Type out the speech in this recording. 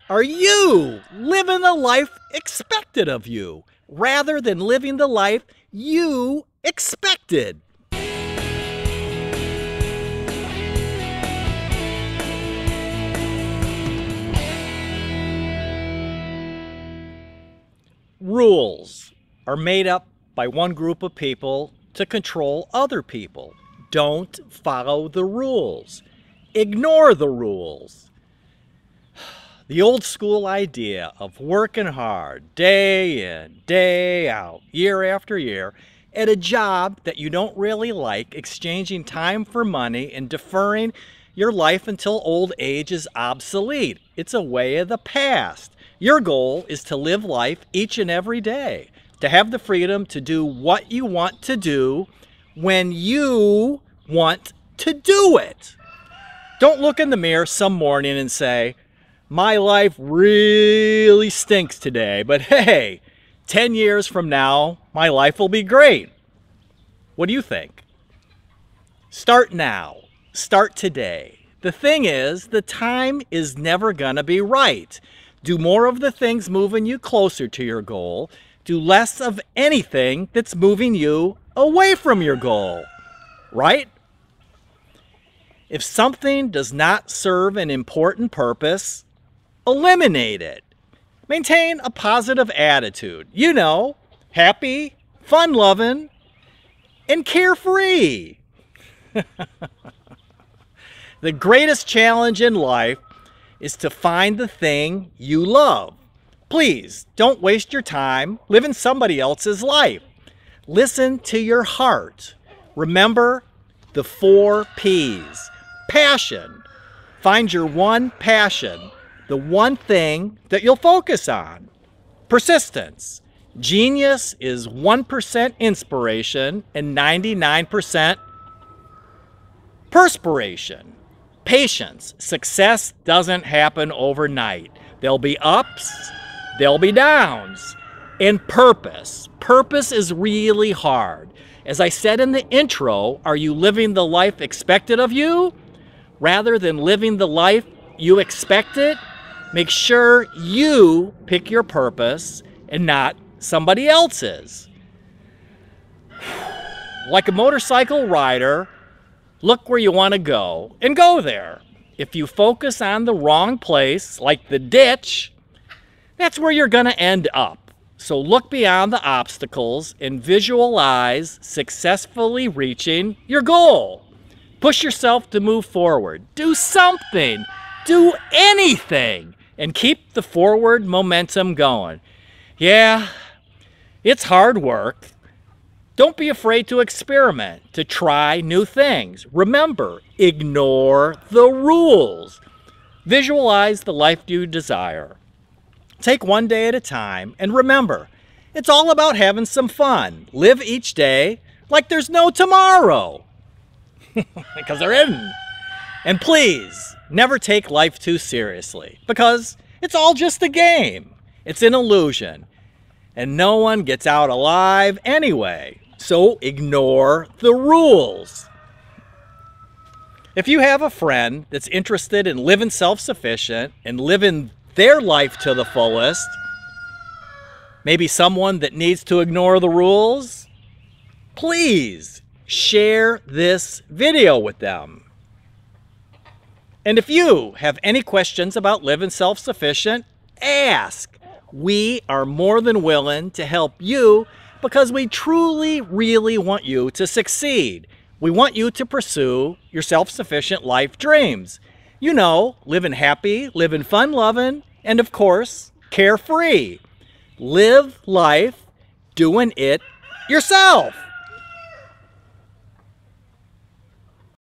Are you living the life expected of you rather than living the life you expected? Rules are made up by one group of people to control other people. Don't follow the rules. Ignore the rules. The old school idea of working hard day in, day out, year after year, at a job that you don't really like, exchanging time for money and deferring your life until old age is obsolete. It's a way of the past. Your goal is to live life each and every day, to have the freedom to do what you want to do when you want to do it. Don't look in the mirror some morning and say, my life really stinks today, but hey, 10 years from now, my life will be great. What do you think? Start now. Start today. The thing is, the time is never gonna be right. Do more of the things moving you closer to your goal. Do less of anything that's moving you away from your goal. Right? If something does not serve an important purpose, eliminate it. Maintain a positive attitude. You know, happy, fun-loving, and carefree. The greatest challenge in life is to find the thing you love. Please, don't waste your time living somebody else's life. Listen to your heart. Remember the 4 P's. Passion. Find your one passion, the one thing that you'll focus on. Persistence. Genius is 1% inspiration and 99% perspiration. Patience. Success doesn't happen overnight. There'll be ups, there'll be downs. And purpose. Purpose is really hard. As I said in the intro, are you living the life expected of you rather than living the life you expected? Make sure you pick your purpose and not somebody else's. Like a motorcycle rider, look where you want to go and go there. If you focus on the wrong place, like the ditch, that's where you're going to end up. So look beyond the obstacles and visualize successfully reaching your goal. Push yourself to move forward. Do something. Do anything. And keep the forward momentum going. Yeah, it's hard work. Don't be afraid to experiment, to try new things. Remember, ignore the rules. Visualize the life you desire. Take one day at a time, and remember, it's all about having some fun. Live each day like there's no tomorrow. Because there isn't. And please, never take life too seriously, because it's all just a game. It's an illusion. And no one gets out alive anyway. So ignore the rules. If you have a friend that's interested in living self-sufficient and living their life to the fullest, maybe someone that needs to ignore the rules, please share this video with them. And if you have any questions about living self-sufficient, ask. We are more than willing to help you because we truly, really want you to succeed. We want you to pursue your self-sufficient life dreams. You know, living happy, living fun-loving, and of course, carefree. Live life doing it yourself.